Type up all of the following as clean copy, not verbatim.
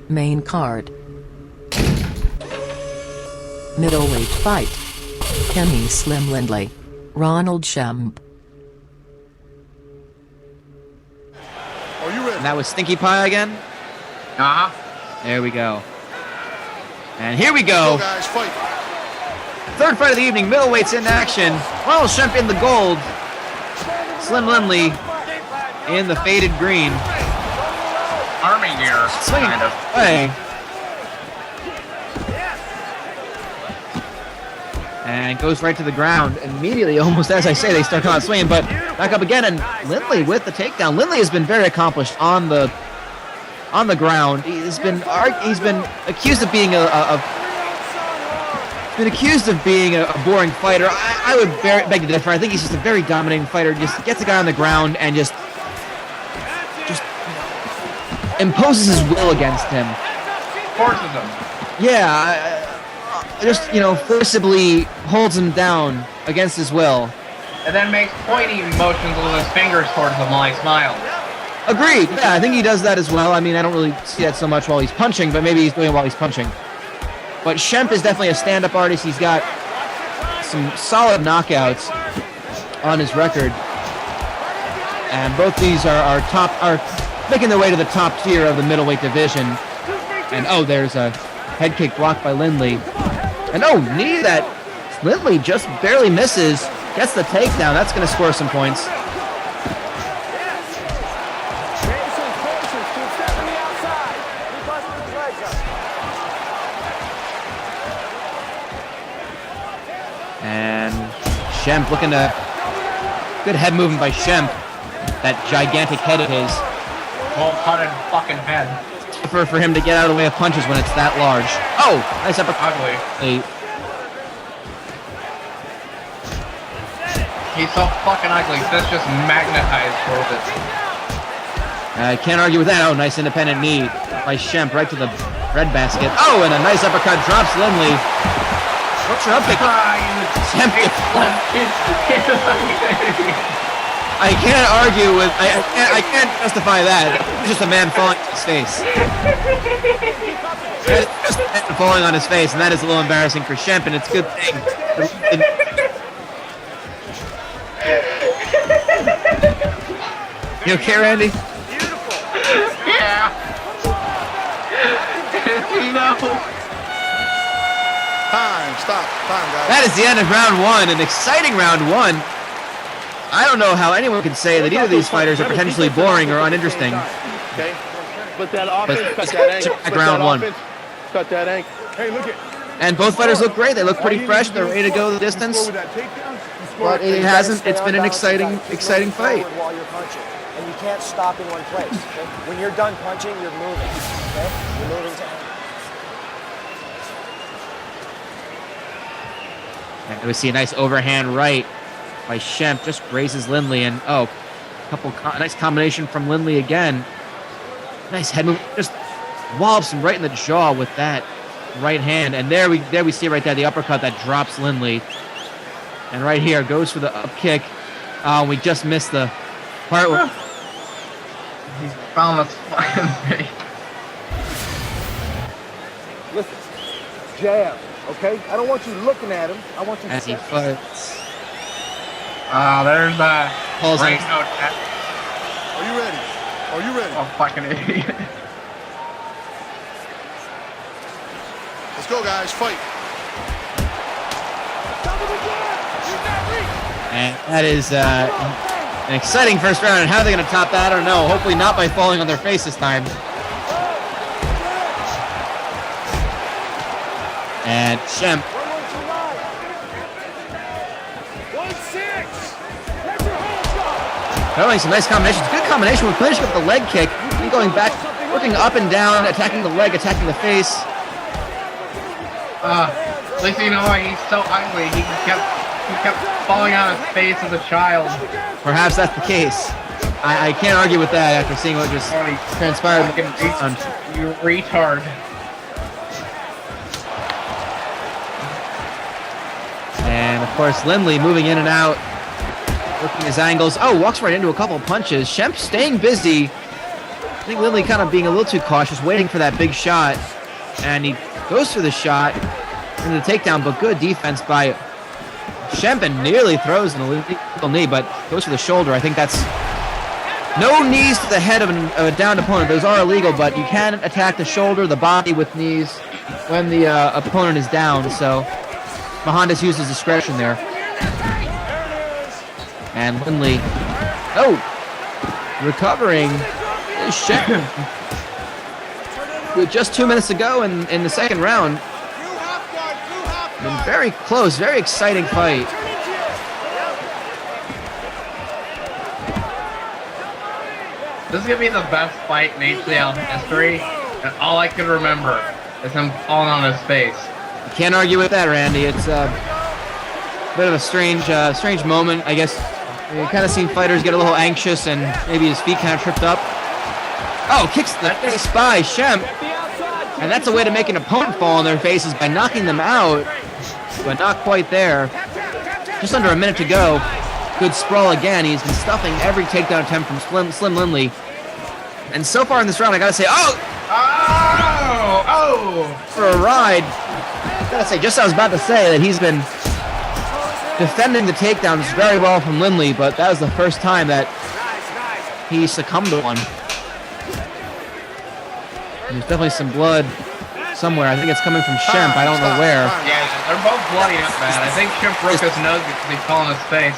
Main card. Middleweight fight. Kenny Slim Lindley. Ronald Shemp. Are you ready? And that was Stinky Pie again? Uh-huh. There we go. And here we go. Go guys, fight. Third fight of the evening, middleweights in action. Ronald Shemp in the gold. Slim Lindley in the faded green. Army gear, Swinging kind of. away. And goes right to the ground. Immediately, almost as I say, they start coming out swinging, but back up again, and Lindley with the takedown. Lindley has been very accomplished on the ground. He's been accused of being a boring fighter. I would beg to differ. I think he's just a very dominating fighter. Just gets the guy on the ground and just imposes his will against him. Forces him. Yeah, just forcibly holds him down against his will. And then makes pointing motions with his fingers towards him while he smiles. Agreed. Yeah, I think he does that as well. I mean, I don't really see that so much while he's punching, but maybe he's doing it while he's punching. But Shemp is definitely a stand-up artist. He's got some solid knockouts on his record, and both these are making their way to the top tier of the middleweight division. And there's a head kick blocked by Lindley, and knee that Lindley just barely misses, gets the takedown. That's going to score some points. And Shemp looking to... Good head movement by Shemp. That gigantic head of his. Cold-cutted fucking head. For him to get out of the way of punches when it's that large. Nice uppercut. Ugly. Hey. He's so fucking ugly. That's just magnetized towards it. I can't argue with that. Nice independent knee by Shemp right to the breadbasket. And a nice uppercut drops Lindley. What's your upkick? Shemp. I can't argue with. I can't justify that. It's just a man falling on his face. It's just a man falling on his face, and that is a little embarrassing for Shemp, and it's a good thing. You okay, Randy? Yeah. No. Time, stop. Time, guys. That is the end of round one, an exciting round one. I don't know how anyone can say that either of these fighters are potentially boring or uninteresting. Okay. But that offense, cut that ankle. Round one. Cut that ankle. Hey, look at. And both fighters look great. They look pretty fresh. They're ready to go the distance. But it hasn't. It's been an exciting fight. While you're punching, and you can't stop in one place. Okay? When you're done punching, you're moving. Okay? You're moving to. And we see a nice overhand right by Shemp, just grazes Lindley, and nice combination from Lindley again. Nice head move, just wallops him right in the jaw with that right hand, and there we see right there the uppercut that drops Lindley. And right here goes for the up kick. We just missed the part where He's found this fucking thing. Listen, jab, okay? I don't want you looking at him. I want you as he fights. There's the Pulls rain in. note. Are you ready? Are you ready? Oh, fucking idiot. Let's go, guys. Fight. And that is an exciting first round. And how are they going to top that? I don't know. Hopefully not by falling on their face this time. And Shemp. Some nice combinations. Good combination with finishing up the leg kick. And going back, working up and down, attacking the leg, attacking the face. At least you know why he's so ugly. He kept falling on his face as a child. Perhaps that's the case. I can't argue with that after seeing what just transpired. You retard. And of course, Lindley moving in and out, working his angles. Walks right into a couple punches. Shemp staying busy. think Lindley kind of being a little too cautious, waiting for that big shot. And he goes for the shot into the takedown, but good defense by Shemp, and nearly throws an illegal knee, but goes for the shoulder. I think that's no knees to the head of a downed opponent. Those are illegal, but you can attack the shoulder, the body with knees when the opponent is down. So Mohandas uses discretion there. And Lindley, recovering is Shemp. With just 2 minutes to go in the second round. Been very close, very exciting fight. This is gonna be the best fight in HCL history, and all I can remember is him falling on his face. You can't argue with that, Randy. It's a bit of a strange moment. I guess you kind of seen fighters get a little anxious and maybe his feet kind of tripped up. Oh, kicks the face by Shemp. And that's a way to make an opponent fall on their faces by knocking them out, but not quite there. Just under a minute to go. Good sprawl again. He's been stuffing every takedown attempt from Slim Lindley. And so far in this round, I gotta say, for a ride. I gotta say, just as I was about to say, that he's been defending the takedowns very well from Lindley, but that was the first time that he succumbed to one. There's definitely some blood somewhere. I think it's coming from Shemp. I don't know where. Yeah, they're both bloody up bad. I think Shemp broke his nose because he fell on his face.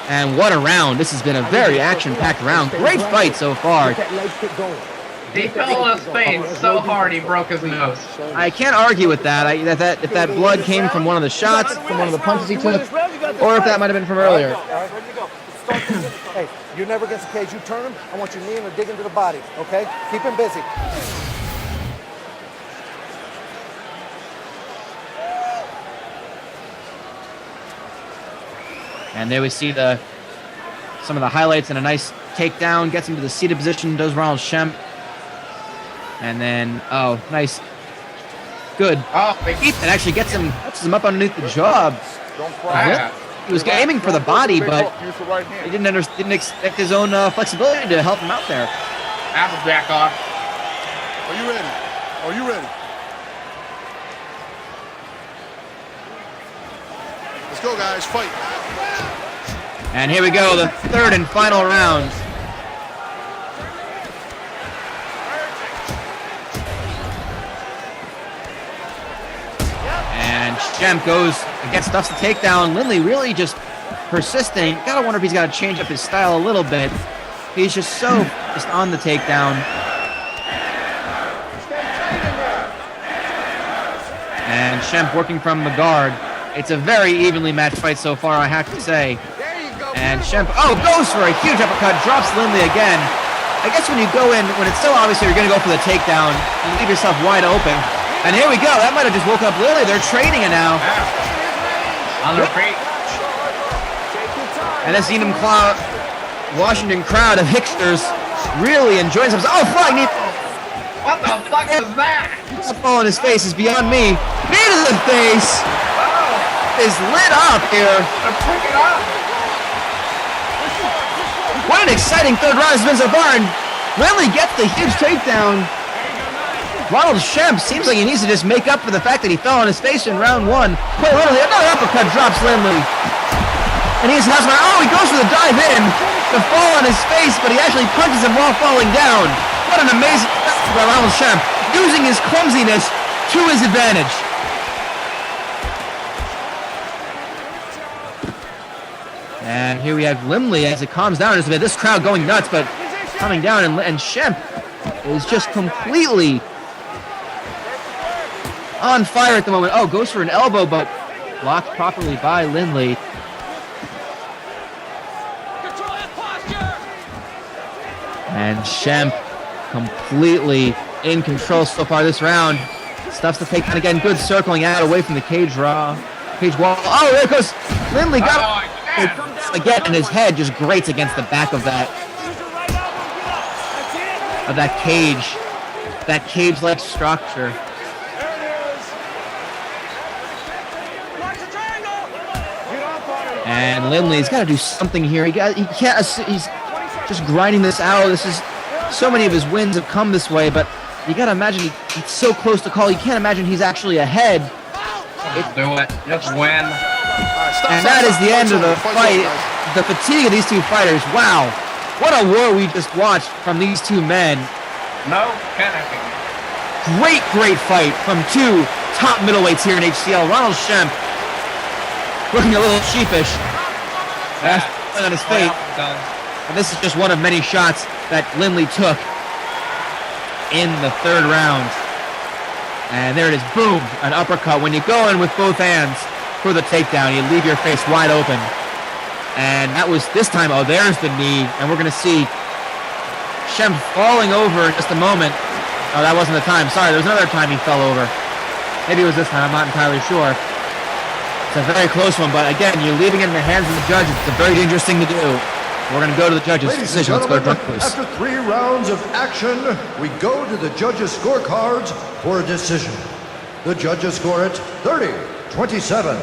And what a round. This has been a very action-packed round. Great fight so far. He fell on his face so hard he broke his nose. I can't argue with that. If that blood came from one of the shots, from one of the punches he took, or if that might have been from earlier. All right, ready to go. Hey, you're never against the cage. You turn him. I want you kneeing or digging to the body, okay? Keep him busy. And there we see some of the highlights and a nice takedown. Gets him to the seated position. Does Ronald Shemp. And then, nice. Good. It actually gets him up underneath the jaw. He was aiming for the body, but he didn't expect his own flexibility to help him out there. Applejack off. Are you ready? Are you ready? Let's go, guys. Fight. And here we go, the third and final round. And Shemp goes against stuffs the takedown. Lindley really just persisting. Gotta wonder if he's got to change up his style a little bit. He's just on the takedown. And Shemp working from the guard. It's a very evenly matched fight so far, I have to say. And Shemp, goes for a huge uppercut, drops Lindley again. I guess when you go in, when it's so obvious you're going to go for the takedown, you leave yourself wide open. And here we go. That might have just woke up Lindley. They're trading it now. On their feet. And this Enumclaw Washington crowd of Hicksters really enjoys themselves. Oh, flying knee. What the fuck is that? That ball in his face is beyond me. Knee to the face. Is lit up here. Pick it up. What an exciting third round has been so far, and Lindley gets the huge takedown. Ronald Shemp seems like he needs to just make up for the fact that he fell on his face in round one. Quite literally, another uppercut drops Lindley. And he's house. He goes for the dive in to fall on his face, but he actually punches him while falling down. What an amazing by Ronald Shemp, using his clumsiness to his advantage. And here we have Lindley as it calms down. This crowd going nuts, but coming down, and Shemp is just completely on fire at the moment. Goes for an elbow, but blocked properly by Lindley. And Shemp completely in control so far this round. Stuffs the takedown again. Good circling out away from the cage wall. There goes Lindley. Got again, and his head just grates against the back of that cage-like structure. And Lindley's got to do something here. He's just grinding this out. This is so many of his wins have come this way, but you gotta imagine he's so close to call. You can't imagine he's actually ahead. Do it. Just win. And that is the end of the fight. The fatigue of these two fighters. Wow. What a war we just watched from these two men. No panicking. Great fight from two top middleweights here in HCL. Ronald Shemp looking a little sheepish. That's on his face. And this is just one of many shots that Lindley took in the third round. And there it is. Boom. An uppercut. When you go in with both hands for the takedown, you leave your face wide open. And that was this time. Oh, there's the knee. And we're going to see Shemp falling over in just a moment. Oh, that wasn't the time. Sorry, there was another time he fell over. Maybe it was this time. I'm not entirely sure. It's a very close one, but again, you're leaving it in the hands of the judge. It's a very dangerous thing to do. We're going to go to the judge's decision. Let's go to Drunk after 3 rounds of action, we go to the judges' scorecards for a decision. The judges score it 30, 27,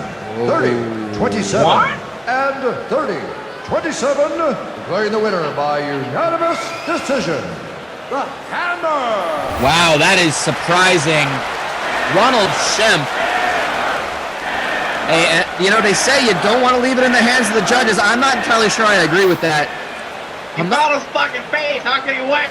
30, 27, and 30, 27, declaring the winner by unanimous decision, the Hammer! Wow, that is surprising. Ronald Shemp. Hey, you know, they say you don't want to leave it in the hands of the judges. I'm not entirely sure I agree with that. You got his fucking face. How can you win?